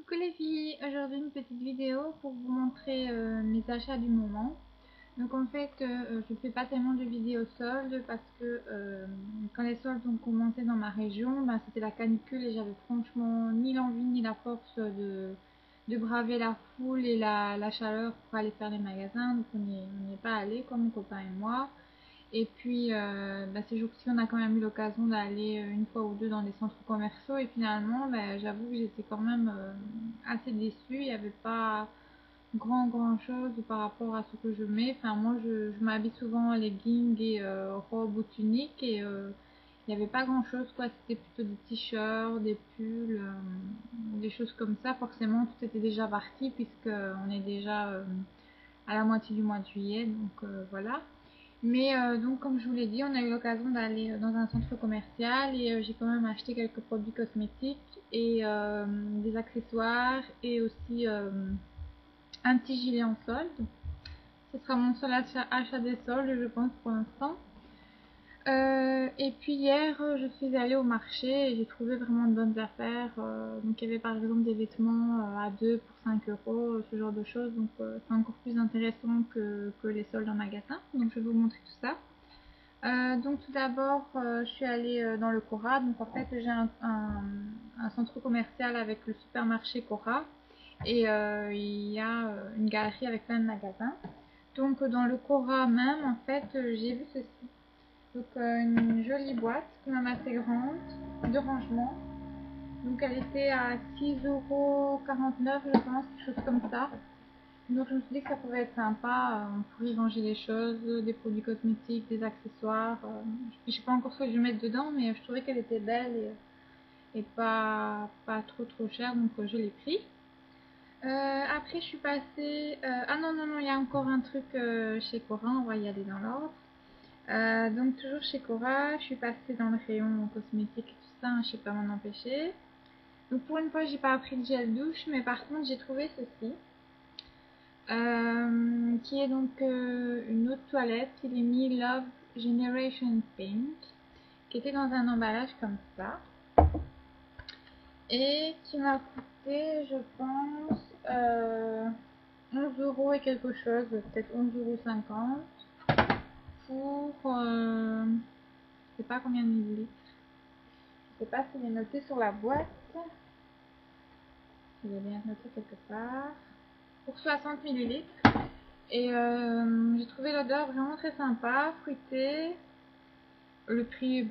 Coucou les filles, aujourd'hui une petite vidéo pour vous montrer mes achats du moment. Donc en fait je fais pas tellement de vidéos soldes parce que quand les soldes ont commencé dans ma région, c'était la canicule et j'avais franchement ni l'envie ni la force de braver la foule et la chaleur pour aller faire les magasins. Donc on n'y est pas allé comme mon copain et moi. Et puis, ces jours-ci, on a quand même eu l'occasion d'aller une fois ou deux dans des centres commerciaux. Et finalement, j'avoue que j'étais quand même assez déçue. Il n'y avait pas grand chose par rapport à ce que je mets. Enfin, moi, je m'habille souvent en leggings et robes ou tuniques. Et il n'y avait pas grand-chose, quoi. C'était plutôt des t-shirts, des pulls, des choses comme ça. Forcément, tout était déjà parti puisque on est déjà à la moitié du mois de juillet. Donc, voilà. Mais donc comme je vous l'ai dit, on a eu l'occasion d'aller dans un centre commercial et j'ai quand même acheté quelques produits cosmétiques et des accessoires et aussi un petit gilet en solde. Ce sera mon seul achat des soldes, je pense, pour l'instant. Et puis hier, je suis allée au marché et j'ai trouvé vraiment de bonnes affaires. Donc il y avait par exemple des vêtements à 2 pour 5 euros, ce genre de choses. Donc c'est encore plus intéressant que les soldes en magasin. Donc je vais vous montrer tout ça. Donc tout d'abord, je suis allée dans le Cora. Donc en fait, j'ai un centre commercial avec le supermarché Cora et il y a une galerie avec plein de magasins. Donc dans le Cora même, en fait, j'ai vu ceci. Donc une jolie boîte, quand même assez grande, de rangement. Donc elle était à 6,49 € je pense, quelque chose comme ça. Donc je me suis dit que ça pouvait être sympa, on pourrait ranger des choses, des produits cosmétiques, des accessoires. Je sais pas encore ce que je vais mettre dedans, mais je trouvais qu'elle était belle et pas trop chère, donc je l'ai pris. Après je suis passée... ah non, il y a encore un truc chez Cora, on va y aller dans l'ordre. Donc toujours chez Cora, je suis passée dans le rayon cosmétique et tout ça, je sais pas m'en empêcher. Donc pour une fois j'ai pas pris de gel douche, mais par contre j'ai trouvé ceci. Qui est donc une eau de toilette, il est mis Love Generation Pink, qui était dans un emballage comme ça, et qui m'a coûté, je pense, 11 € et quelque chose, peut-être 11,50 € pour, je sais pas combien de millilitres, je sais pas s'il est noté sur la boîte, il est bien noté quelque part, pour 60 millilitres. Et j'ai trouvé l'odeur vraiment très sympa, fruitée. Le prix,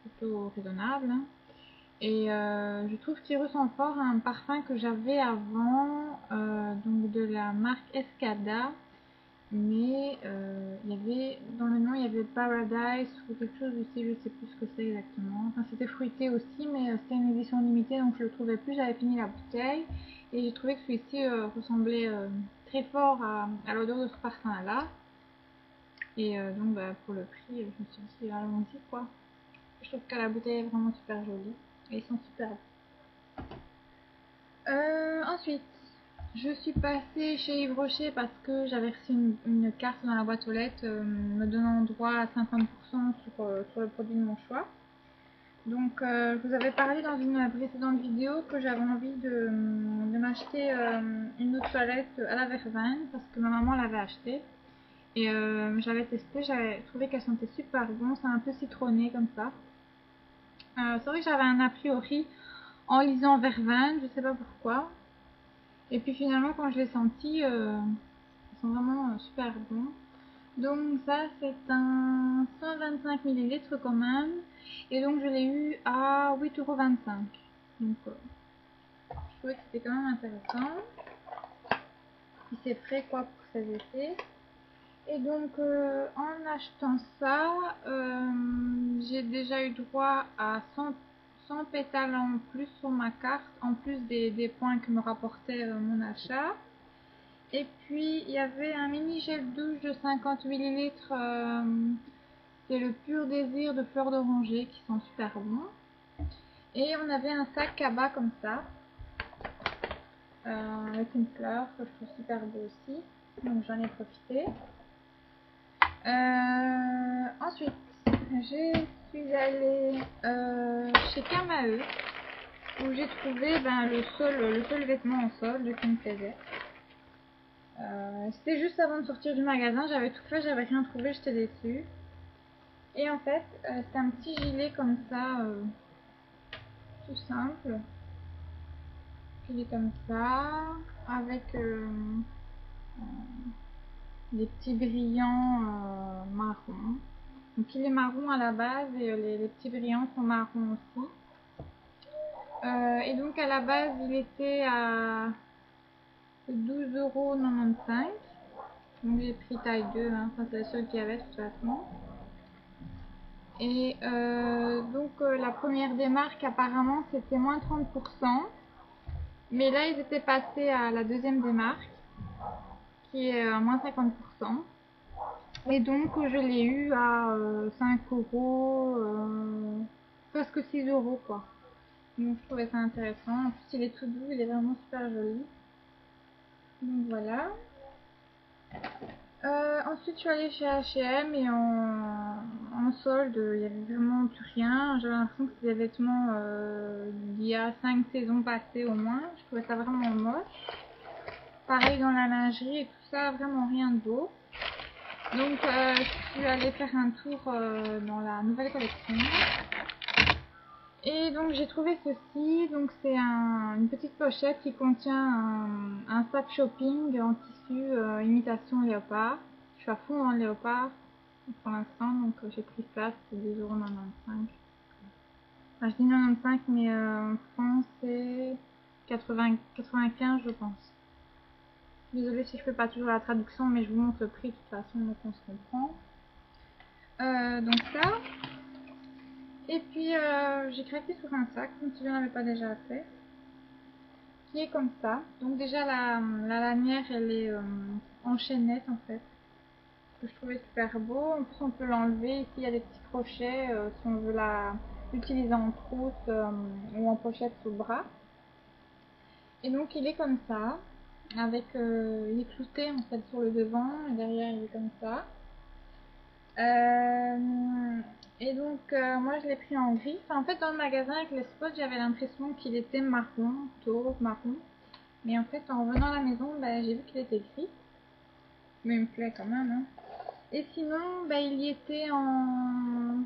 plutôt raisonnable. Hein. Et je trouve qu'il ressent fort à un parfum que j'avais avant, donc de la marque Escada. Mais il y avait, dans le nom, il y avait Paradise ou quelque chose aussi, je sais plus ce que c'est exactement. Enfin, c'était fruité aussi, mais c'était une édition limitée, donc je le trouvais plus. J'avais fini la bouteille et j'ai trouvé que celui-ci ressemblait très fort à l'odeur de ce parfum-là. Et donc, pour le prix, je me suis dit, allons-y quoi. Je trouve que la bouteille est vraiment super jolie et ils sont super beaux. Ensuite, je suis passée chez Yves Rocher parce que j'avais reçu une carte dans la boîte aux lettres me donnant droit à 50% sur le produit de mon choix. Donc, je vous avais parlé dans une précédente vidéo que j'avais envie de m'acheter une eau de toilette à la verveine parce que ma maman l'avait achetée. Et j'avais testé, j'avais trouvé qu'elle sentait super bon, c'est un peu citronné comme ça. C'est vrai que j'avais un a priori en lisant verveine, je sais pas pourquoi. Et puis finalement quand je l'ai senti, ils sont vraiment super bons. Donc ça c'est un 125 millilitres quand même. Et donc je l'ai eu à 8,25 €. Donc je trouvais que c'était quand même intéressant. Puis c'est frais quoi pour ces étés. Et donc en achetant ça, j'ai déjà eu droit à 100 pétales en plus sur ma carte, en plus des points que me rapportait mon achat. Et puis il y avait un mini gel douche de 50 millilitres, c'est le pur désir de fleurs d'oranger qui sont super bons. Et on avait un sac cabas comme ça, avec une fleur que je trouve super beau aussi, donc j'en ai profité. Ensuite, je suis allée chez Camae où j'ai trouvé le seul vêtement en solde qui me plaisait. C'était juste avant de sortir du magasin, j'avais tout fait, j'avais rien trouvé, j'étais déçue. Et en fait, c'est un petit gilet comme ça, tout simple. Gilet comme ça, avec des petits brillants marron. Donc il est marron à la base et les petits brillants sont marrons aussi. Et donc à la base il était à 12,95 €. Donc j'ai pris taille 2, hein. Enfin, c'est le seul qu'il y avait de toute façon. Et la première des marques apparemment c'était moins 30%. Mais là ils étaient passés à la deuxième des marques qui est à moins 50%. Et donc je l'ai eu à 5 €, presque 6 € quoi. Donc je trouvais ça intéressant. En plus il est tout doux, il est vraiment super joli. Donc voilà. Ensuite je suis allée chez H&M et en solde il n'y avait vraiment plus rien. J'avais l'impression que c'était des vêtements d'il y a 5 saisons passées au moins. Je trouvais ça vraiment moche. Pareil dans la lingerie et tout ça, vraiment rien de beau. Donc je suis allée faire un tour dans la nouvelle collection. Et donc j'ai trouvé ceci. Donc c'est une petite pochette qui contient un sac shopping en tissu imitation léopard. Je suis à fond dans le léopard pour l'instant, donc j'ai pris ça, c'est 2,95 €. Enfin, je dis 95 mais en France c'est 95 je pense. Désolée si je fais pas toujours la traduction, mais je vous montre le prix de toute façon, donc on se comprend. Donc ça. Et puis j'ai craqué sur un sac, comme si je n'avais pas déjà fait, qui est comme ça. Donc déjà la lanière elle est en chaînette en fait, que je trouvais super beau. En plus on peut l'enlever, ici il y a des petits crochets si on veut l'utiliser en trousse ou en pochette sous le bras. Et donc il est comme ça, avec il est clouté en fait sur le devant et derrière il est comme ça. Et donc moi je l'ai pris en gris. Enfin, en fait dans le magasin avec les spots j'avais l'impression qu'il était marron, taupe, marron. Mais en fait en revenant à la maison j'ai vu qu'il était gris. Mais il me plaît quand même. Hein. Et sinon il y était en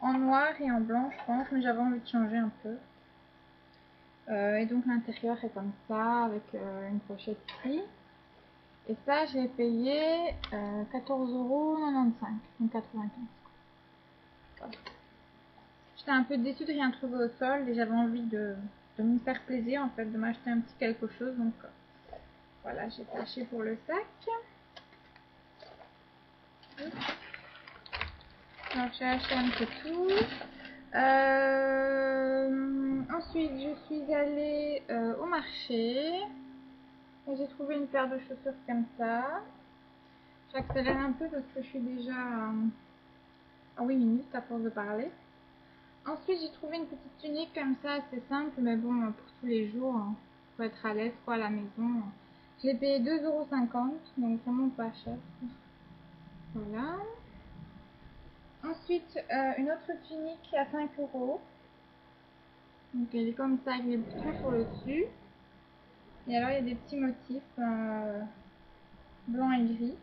noir et en blanc je pense. Mais j'avais envie de changer un peu. Et donc l'intérieur est comme ça avec une pochette ici. Et ça j'ai payé 14,95 €, donc 95. Voilà. J'étais un peu déçue de rien trouver au solde et j'avais envie de me faire plaisir en fait, de m'acheter un petit quelque chose. Donc voilà, j'ai lâché pour le sac. Alors j'ai acheté un peu tout. Ensuite je suis allée au marché. Et j'ai trouvé une paire de chaussures comme ça. J'accélère un peu parce que je suis déjà à 8 minutes à force de parler. Ensuite j'ai trouvé une petite tunique comme ça, assez simple, mais bon pour tous les jours, hein, pour être à l'aise quoi à la maison. Je l'ai payé 2,50 €, donc vraiment pas cher. Voilà. Ensuite une autre tunique à 5 €. Donc elle est comme ça avec les boutons sur le dessus. Et alors il y a des petits motifs blanc et gris.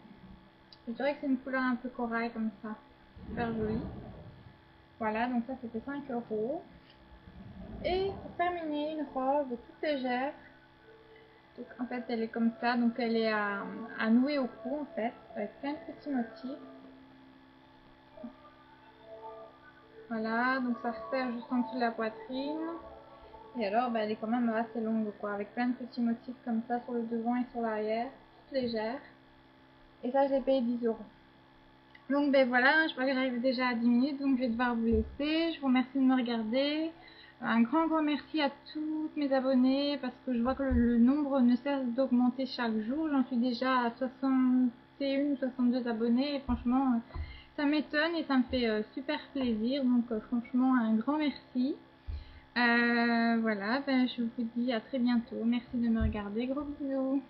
Je dirais que c'est une couleur un peu corail comme ça, super jolie. Voilà, donc ça c'était 5 €. Et pour terminer, une robe toute légère. Donc en fait elle est comme ça, donc elle est à nouer au cou en fait, avec plein de petits motifs. Voilà, donc ça resserre juste en dessous de la poitrine. Et alors elle est quand même assez longue quoi, avec plein de petits motifs comme ça sur le devant et sur l'arrière, toute légère. Et ça je l'ai payé 10 €. Donc voilà, je crois que j'arrive déjà à 10 minutes, donc je vais devoir vous laisser. Je vous remercie de me regarder. Un grand merci à toutes mes abonnés parce que je vois que le nombre ne cesse d'augmenter chaque jour. J'en suis déjà à 61 ou 62 abonnés et franchement ça m'étonne et ça me fait super plaisir. Donc franchement un grand merci. Voilà, je vous dis à très bientôt. Merci de me regarder. Gros bisous.